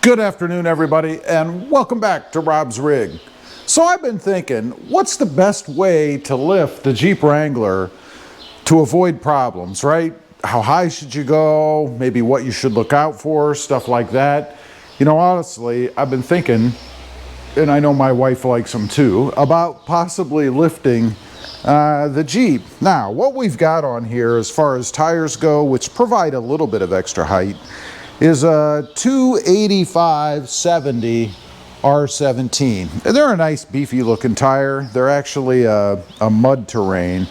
Good afternoon, everybody, and welcome back to Rob's Rig. So I've been thinking, what's the best way to lift the Jeep Wrangler to avoid problems, right? How high should you go? Maybe what you should look out for, stuff like that. You know, honestly, I've been thinking, and I know my wife likes them too, about possibly lifting the Jeep. Now, what we've got on here as far as tires go, which provide a little bit of extra height, is a 285/70 R17. They're a nice beefy looking tire. They're actually a mud terrain.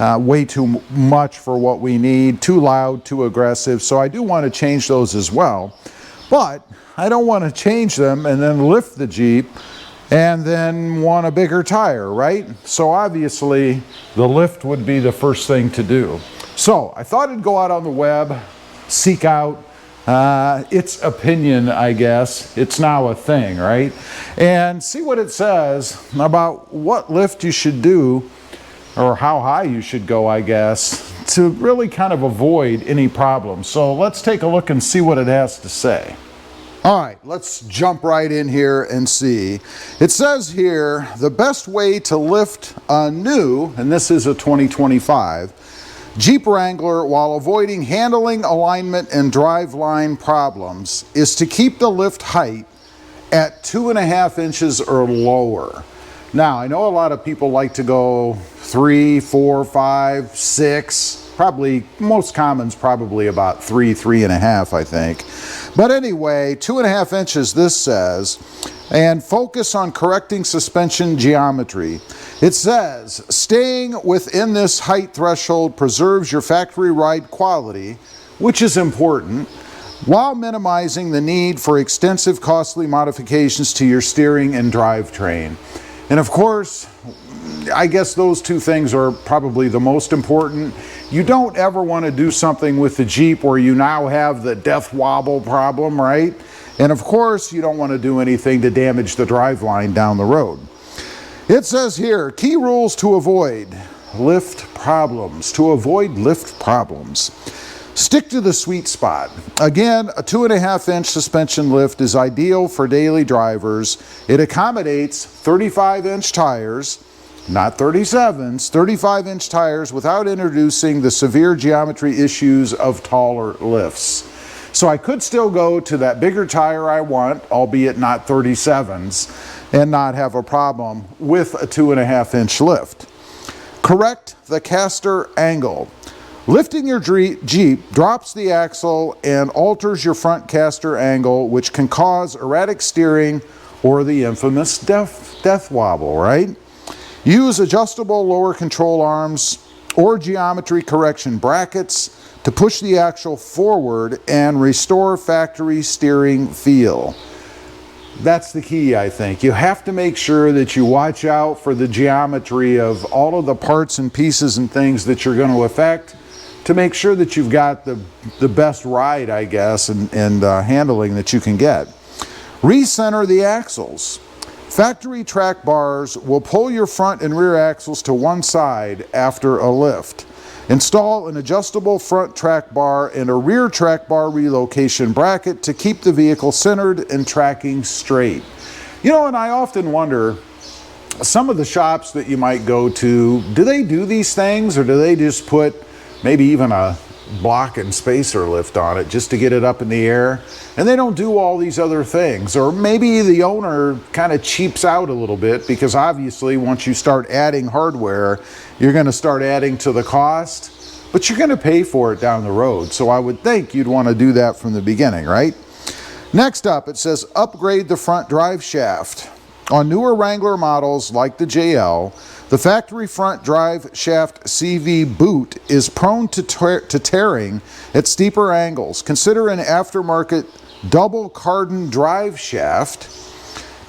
Way too much for what we need, too loud, too aggressive. So I do want to change those as well. But I don't want to change them and then lift the Jeep and then want a bigger tire, right? So obviously the lift would be the first thing to do. So I thought I'd go out on the web, seek out its opinion, I guess. It's now a thing, right? And see what it says about what lift you should do, or how high you should go, I guess, to really kind of avoid any problems. So let's take a look and see what it has to say. All right, let's jump right in here and see. It says here, the best way to lift a new, and this is a 2025, Jeep Wrangler while avoiding handling, alignment, and driveline problems is to keep the lift height at 2.5 inches or lower. Now, I know a lot of people like to go 3, 4, 5, 6. Probably, most common's probably about 3, 3.5, I think. But anyway, 2.5 inches, this says, and focus on correcting suspension geometry. It says, staying within this height threshold preserves your factory ride quality, which is important, while minimizing the need for extensive costly modifications to your steering and drivetrain. And of course, I guess those two things are probably the most important. You don't ever want to do something with the Jeep where you now have the death wobble problem, right? And of course, you don't want to do anything to damage the driveline down the road. It says here, key rules to avoid lift problems. To avoid lift problems. Stick to the sweet spot. Again, a 2.5-inch suspension lift is ideal for daily drivers. It accommodates 35-inch tires, not 37s, 35-inch tires without introducing the severe geometry issues of taller lifts. So I could still go to that bigger tire I want, albeit not 37s, and not have a problem with a 2.5-inch lift. Correct the caster angle. Lifting your Jeep drops the axle and alters your front caster angle, which can cause erratic steering or the infamous death wobble, right? Use adjustable lower control arms or geometry correction brackets to push the axle forward and restore factory steering feel. That's the key, I think. You have to make sure that you watch out for the geometry of all of the parts and pieces and things that you're going to affect to make sure that you've got the best ride, I guess, and handling that you can get. Recenter the axles. Factory track bars will pull your front and rear axles to one side after a lift. Install an adjustable front track bar and a rear track bar relocation bracket to keep the vehicle centered and tracking straight. You know, and I often wonder, some of the shops that you might go to, do they do these things, or do they just put maybe even a block and spacer lift on it just to get it up in the air, and they don't do all these other things? Or maybe the owner kind of cheaps out a little bit, because obviously once you start adding hardware, you're going to start adding to the cost, but you're going to pay for it down the road. So I would think you'd want to do that from the beginning, right? Next up, it says upgrade the front drive shaft. On newer Wrangler models like the JL, the factory front drive shaft CV boot is prone to tearing at steeper angles. Consider an aftermarket double cardan drive shaft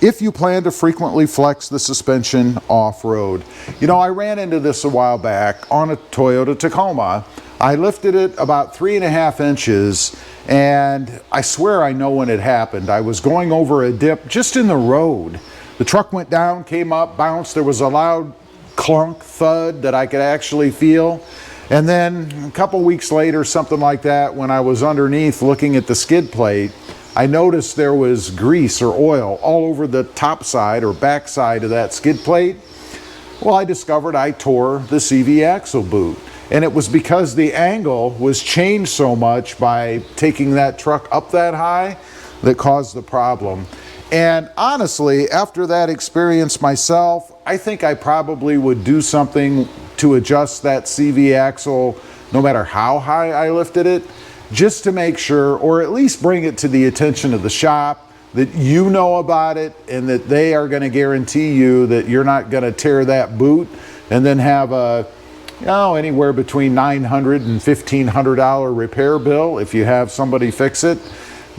if you plan to frequently flex the suspension off-road. You know, I ran into this a while back on a Toyota Tacoma. I lifted it about 3.5 inches, and I swear I know when it happened. I was going over a dip just in the road. The truck went down, came up, bounced. There was a loud clunk, thud that I could actually feel. And then a couple weeks later, something like that, when I was underneath looking at the skid plate, I noticed there was grease or oil all over the top side or back side of that skid plate. Well, I discovered I tore the CV axle boot. And it was because the angle was changed so much by taking that truck up that high that caused the problem. And honestly, after that experience myself, I think I probably would do something to adjust that CV axle no matter how high I lifted it, just to make sure, or at least bring it to the attention of the shop, that you know about it and that they are going to guarantee you that you're not going to tear that boot and then have a, anywhere between $900 and $1,500 repair bill if you have somebody fix it.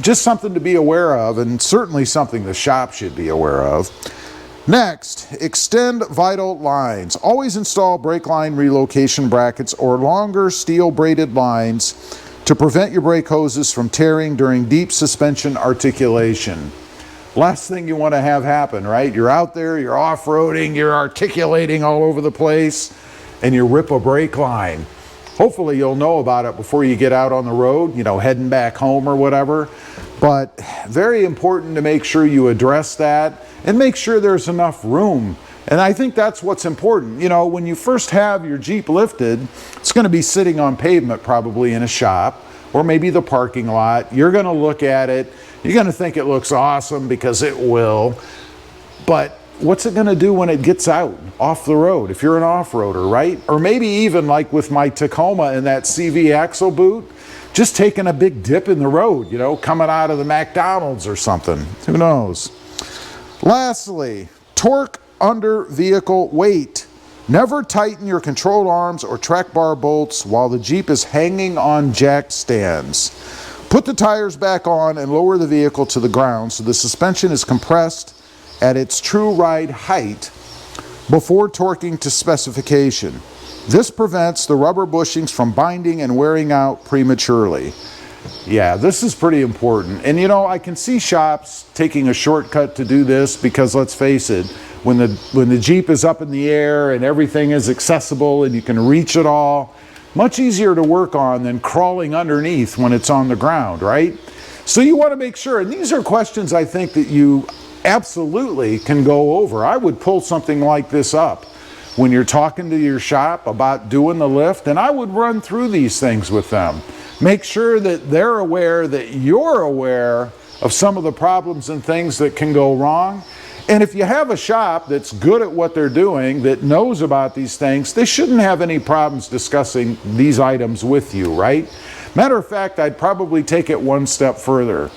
Just something to be aware of, and certainly something the shop should be aware of. Next, extend vital lines. Always install brake line relocation brackets or longer steel braided lines to prevent your brake hoses from tearing during deep suspension articulation. Last thing you want to have happen, right? You're out there, you're off-roading, you're articulating all over the place, and you rip a brake line. Hopefully you'll know about it before you get out on the road, heading back home or whatever. But very important to make sure you address that and make sure there's enough room. And I think that's what's important. When you first have your Jeep lifted, it's going to be sitting on pavement probably in a shop or maybe the parking lot. You're going to look at it. You're going to think it looks awesome because it will. But what's it going to do when it gets out off the road if you're an off-roader, right? Or maybe even like with my Tacoma and that CV axle boot, just taking a big dip in the road, coming out of the McDonald's or something. Who knows? Lastly, torque under vehicle weight. Never tighten your control arms or track bar bolts while the Jeep is hanging on jack stands. Put the tires back on and lower the vehicle to the ground so the suspension is compressed at its true ride height before torquing to specification. This prevents the rubber bushings from binding and wearing out prematurely. Yeah, this is pretty important. And I can see shops taking a shortcut to do this because let's face it, when the Jeep is up in the air and everything is accessible and you can reach it all, much easier to work on than crawling underneath when it's on the ground, right? So you want to make sure, and these are questions I think that you absolutely can go over. I would pull something like this up when you're talking to your shop about doing the lift, and I would run through these things with them. Make sure that they're aware that you're aware of some of the problems and things that can go wrong. And if you have a shop that's good at what they're doing, that knows about these things, they shouldn't have any problems discussing these items with you, right? Matter of fact, I'd probably take it one step further.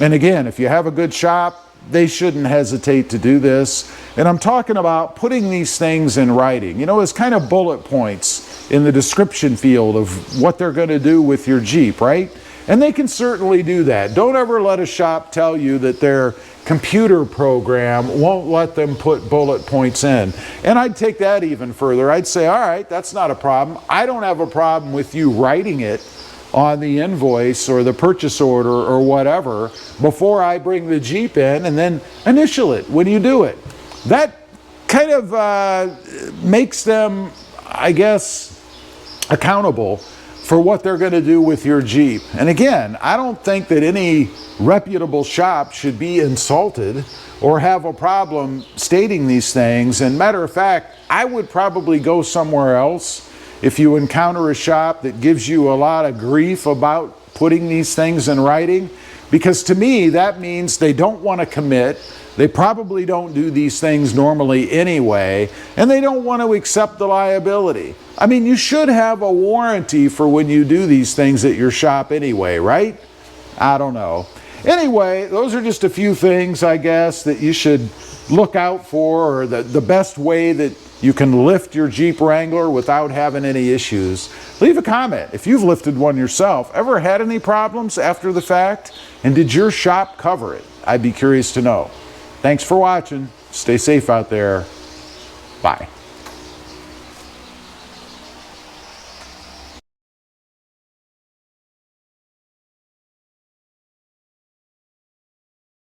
And again, if you have a good shop, they shouldn't hesitate to do this. And I'm talking about putting these things in writing, as kind of bullet points in the description field of what they're going to do with your Jeep, right? And they can certainly do that. Don't ever let a shop tell you that their computer program won't let them put bullet points in. And I'd take that even further. I'd say, all right, that's not a problem. I don't have a problem with you writing it on the invoice or the purchase order or whatever before I bring the Jeep in, and then initial it when you do it. That kind of makes them, I guess, accountable for what they're going to do with your Jeep. And again, I don't think that any reputable shop should be insulted or have a problem stating these things. And matter of fact, I would probably go somewhere else if you encounter a shop that gives you a lot of grief about putting these things in writing, because to me that means they don't want to commit. They probably don't do these things normally anyway, and they don't want to accept the liability. I mean, you should have a warranty for when you do these things at your shop anyway, right? I don't know. Anyway, those are just a few things, I guess, that you should look out for, or the best way that you can lift your Jeep Wrangler without having any issues. Leave a comment if you've lifted one yourself. Ever had any problems after the fact? And did your shop cover it? I'd be curious to know. Thanks for watching. Stay safe out there. Bye.